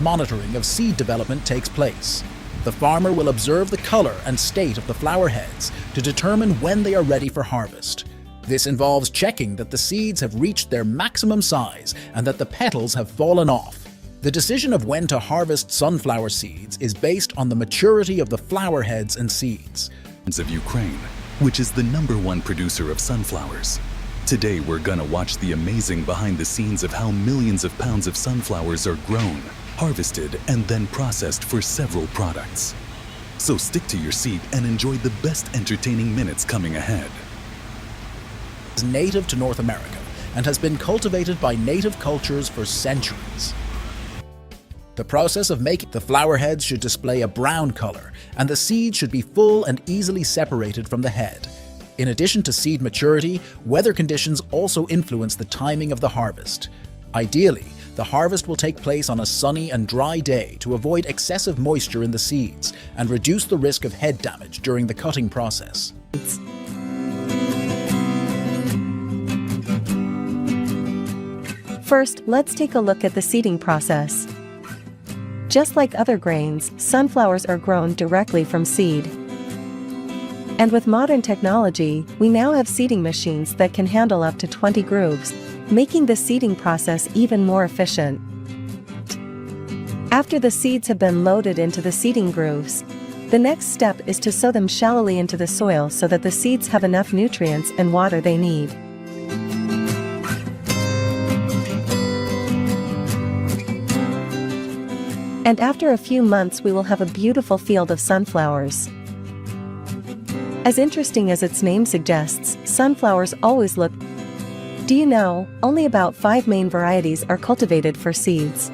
monitoring of seed development takes place. The farmer will observe the color and state of the flower heads to determine when they are ready for harvest. This involves checking that the seeds have reached their maximum size and that the petals have fallen off. The decision of when to harvest sunflower seeds is based on the maturity of the flower heads and seeds. Of Ukraine, which is the #1 producer of sunflowers. Today we're gonna watch the amazing behind the scenes of how millions of pounds of sunflowers are grown, harvested, and then processed for several products. So stick to your seat and enjoy the best entertaining minutes coming ahead. Is native to North America and has been cultivated by native cultures for centuries. The process of making the flower heads should display a brown color, and the seeds should be full and easily separated from the head. In addition to seed maturity, weather conditions also influence the timing of the harvest. Ideally, the harvest will take place on a sunny and dry day to avoid excessive moisture in the seeds and reduce the risk of head damage during the cutting process. First, let's take a look at the seeding process. Just like other grains, sunflowers are grown directly from seed. And with modern technology, we now have seeding machines that can handle up to 20 grooves, making the seeding process even more efficient. After the seeds have been loaded into the seeding grooves, the next step is to sow them shallowly into the soil so that the seeds have enough nutrients and water they need. And after a few months we will have a beautiful field of sunflowers. As interesting as its name suggests, sunflowers always look. Do you know, only about 5 main varieties are cultivated for seeds.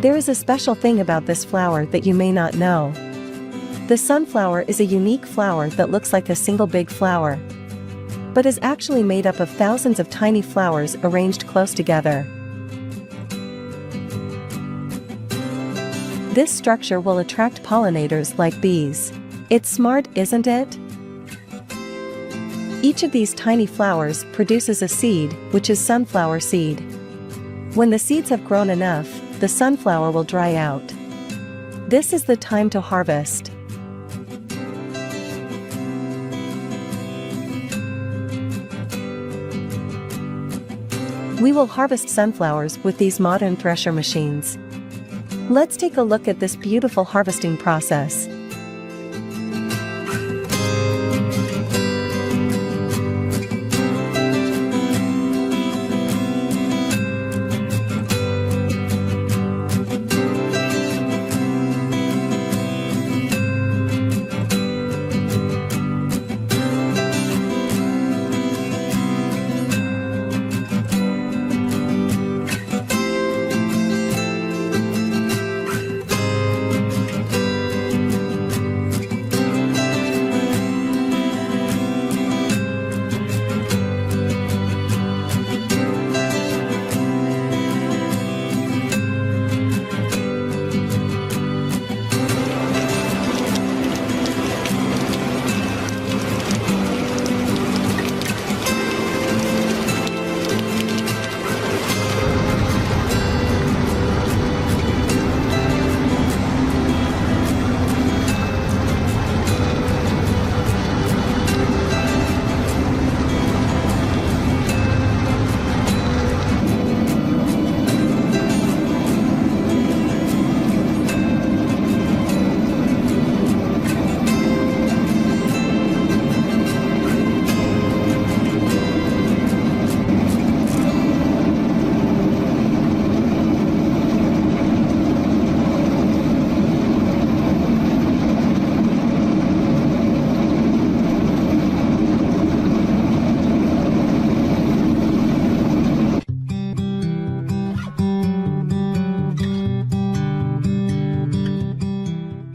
There is a special thing about this flower that you may not know. The sunflower is a unique flower that looks like a single big flower, but is actually made up of thousands of tiny flowers arranged close together. This structure will attract pollinators like bees. It's smart, isn't it? Each of these tiny flowers produces a seed, which is sunflower seed. When the seeds have grown enough, the sunflower will dry out. This is the time to harvest. We will harvest sunflowers with these modern thresher machines. Let's take a look at this beautiful harvesting process.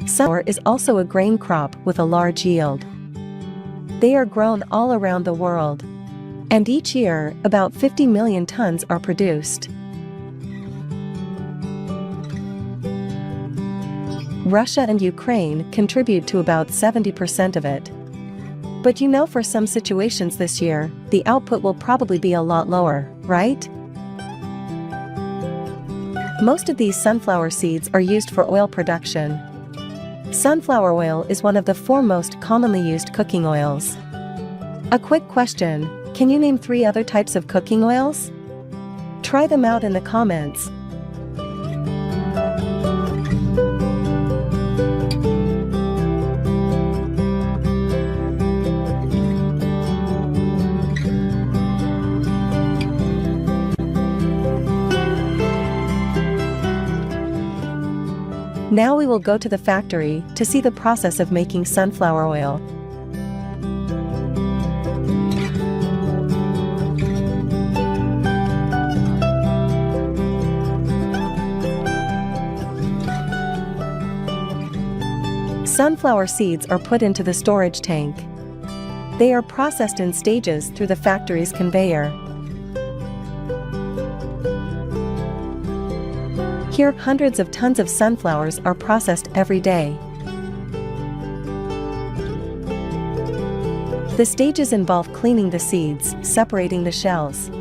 Sunflower is also a grain crop with a large yield. They are grown all around the world. And each year, about 50 million tons are produced. Russia and Ukraine contribute to about 70% of it. But for some situations this year, the output will probably be a lot lower, right? Most of these sunflower seeds are used for oil production. Sunflower oil is one of the 4 most commonly used cooking oils. A quick question, can you name 3 other types of cooking oils? Try them out in the comments. Now we will go to the factory to see the process of making sunflower oil. Sunflower seeds are put into the storage tank. They are processed in stages through the factory's conveyor. Here, hundreds of tons of sunflowers are processed every day. The stages involve cleaning the seeds, separating the shells,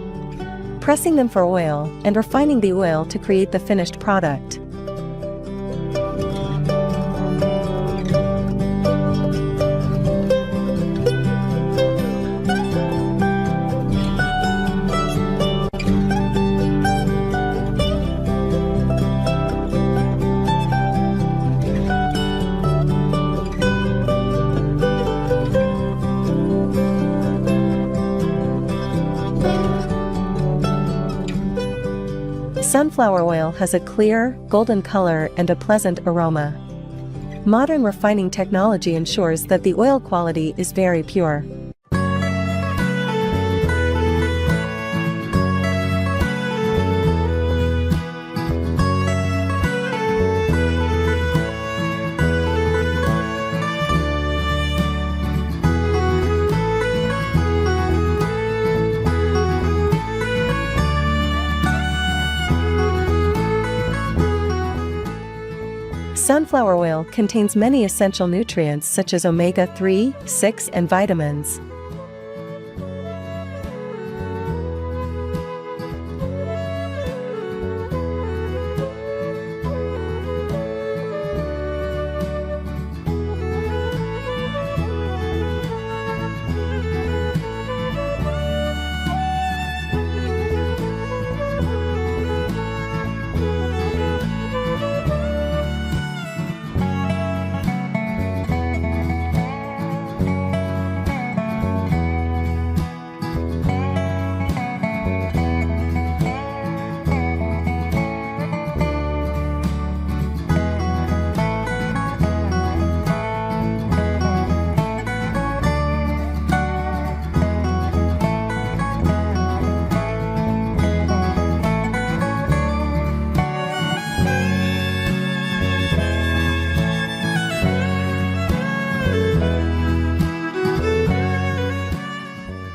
pressing them for oil, and refining the oil to create the finished product. Sunflower oil has a clear, golden color and a pleasant aroma. Modern refining technology ensures that the oil quality is very pure. Sunflower oil contains many essential nutrients such as omega-3, 6, and vitamins.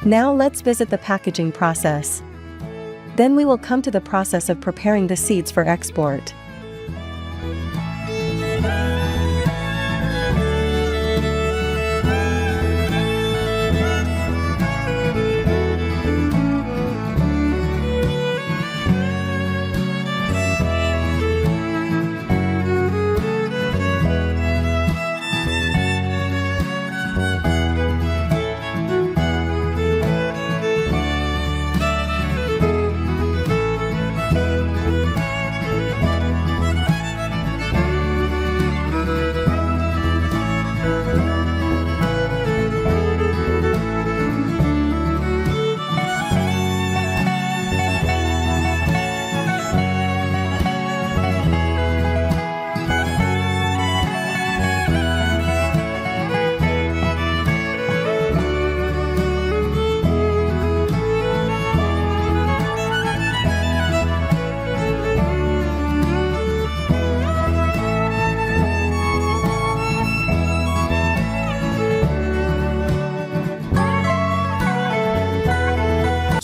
Now let's visit the packaging process. Then we will come to the process of preparing the seeds for export.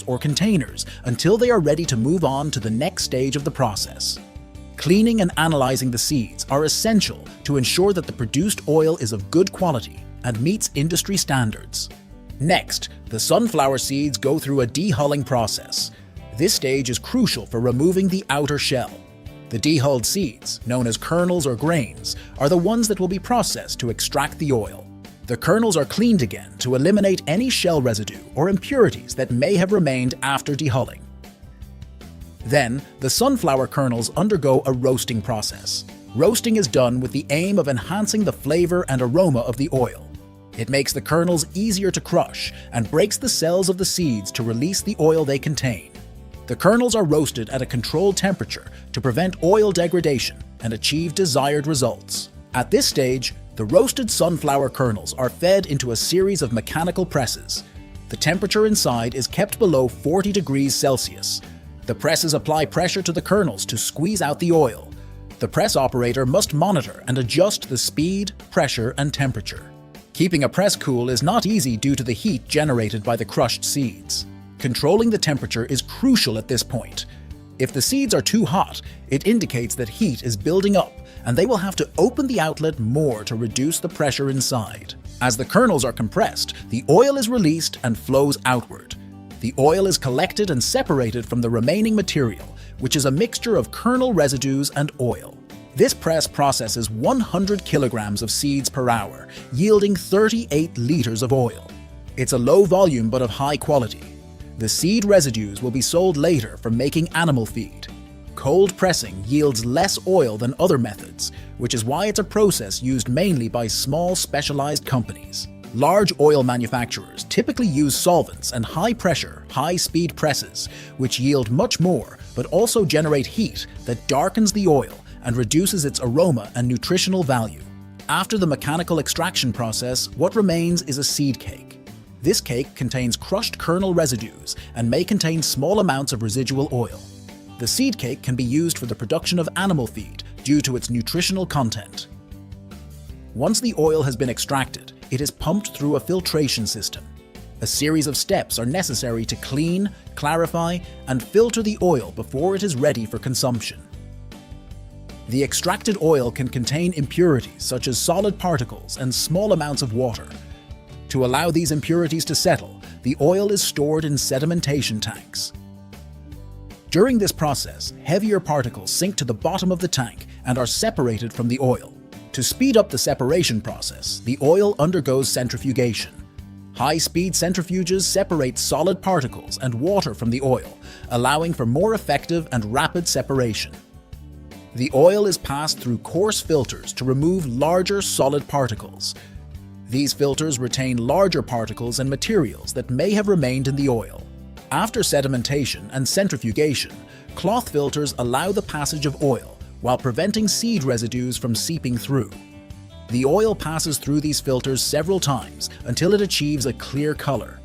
Or containers until they are ready to move on to the next stage of the process. Cleaning and analyzing the seeds are essential to ensure that the produced oil is of good quality and meets industry standards. Next, the sunflower seeds go through a dehulling process. This stage is crucial for removing the outer shell. The dehulled seeds, known as kernels or grains, are the ones that will be processed to extract the oil. The kernels are cleaned again to eliminate any shell residue or impurities that may have remained after dehulling. Then, the sunflower kernels undergo a roasting process. Roasting is done with the aim of enhancing the flavor and aroma of the oil. It makes the kernels easier to crush and breaks the cells of the seeds to release the oil they contain. The kernels are roasted at a controlled temperature to prevent oil degradation and achieve desired results. At this stage, the roasted sunflower kernels are fed into a series of mechanical presses. The temperature inside is kept below 40 degrees Celsius. The presses apply pressure to the kernels to squeeze out the oil. The press operator must monitor and adjust the speed, pressure, and temperature. Keeping a press cool is not easy due to the heat generated by the crushed seeds. Controlling the temperature is crucial at this point. If the seeds are too hot, it indicates that heat is building up and they will have to open the outlet more to reduce the pressure inside. As the kernels are compressed, the oil is released and flows outward. The oil is collected and separated from the remaining material, which is a mixture of kernel residues and oil. This press processes 100 kilograms of seeds per hour, yielding 38 liters of oil. It's a low volume but of high quality. The seed residues will be sold later for making animal feed. Cold pressing yields less oil than other methods, which is why it's a process used mainly by small specialized companies. Large oil manufacturers typically use solvents and high-pressure, high-speed presses, which yield much more but also generate heat that darkens the oil and reduces its aroma and nutritional value. After the mechanical extraction process, what remains is a seed cake. This cake contains crushed kernel residues and may contain small amounts of residual oil. The seed cake can be used for the production of animal feed due to its nutritional content. Once the oil has been extracted, it is pumped through a filtration system. A series of steps are necessary to clean, clarify, and filter the oil before it is ready for consumption. The extracted oil can contain impurities such as solid particles and small amounts of water. To allow these impurities to settle, the oil is stored in sedimentation tanks. During this process, heavier particles sink to the bottom of the tank and are separated from the oil. To speed up the separation process, the oil undergoes centrifugation. High-speed centrifuges separate solid particles and water from the oil, allowing for more effective and rapid separation. The oil is passed through coarse filters to remove larger solid particles. These filters retain larger particles and materials that may have remained in the oil. After sedimentation and centrifugation, cloth filters allow the passage of oil while preventing seed residues from seeping through. The oil passes through these filters several times until it achieves a clear color.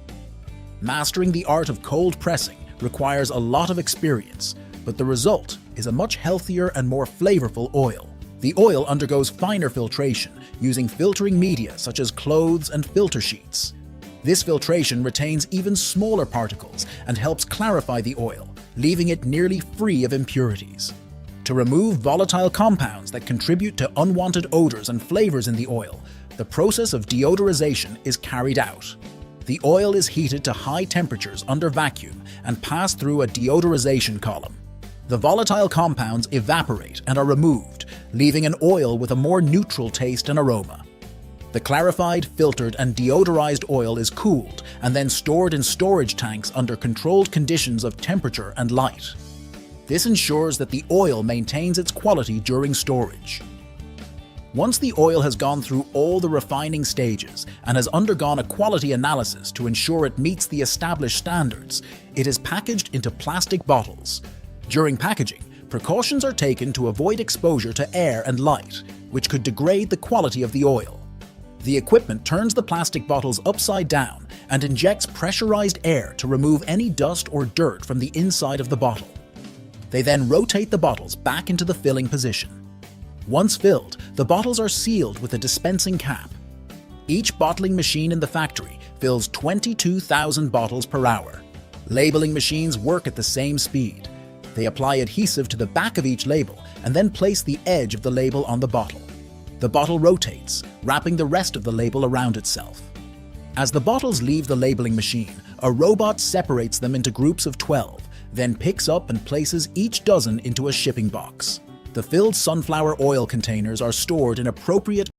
Mastering the art of cold pressing requires a lot of experience, but the result is a much healthier and more flavorful oil. The oil undergoes finer filtration using filtering media such as clothes and filter sheets. This filtration retains even smaller particles and helps clarify the oil, leaving it nearly free of impurities. To remove volatile compounds that contribute to unwanted odors and flavors in the oil, the process of deodorization is carried out. The oil is heated to high temperatures under vacuum and passed through a deodorization column. The volatile compounds evaporate and are removed, leaving an oil with a more neutral taste and aroma. The clarified, filtered, and deodorized oil is cooled and then stored in storage tanks under controlled conditions of temperature and light. This ensures that the oil maintains its quality during storage. Once the oil has gone through all the refining stages and has undergone a quality analysis to ensure it meets the established standards, it is packaged into plastic bottles. During packaging, precautions are taken to avoid exposure to air and light, which could degrade the quality of the oil. The equipment turns the plastic bottles upside down and injects pressurized air to remove any dust or dirt from the inside of the bottle. They then rotate the bottles back into the filling position. Once filled, the bottles are sealed with a dispensing cap. Each bottling machine in the factory fills 22,000 bottles per hour. Labeling machines work at the same speed. They apply adhesive to the back of each label and then place the edge of the label on the bottle. The bottle rotates, wrapping the rest of the label around itself. As the bottles leave the labeling machine, a robot separates them into groups of 12, then picks up and places each dozen into a shipping box. The filled sunflower oil containers are stored in appropriate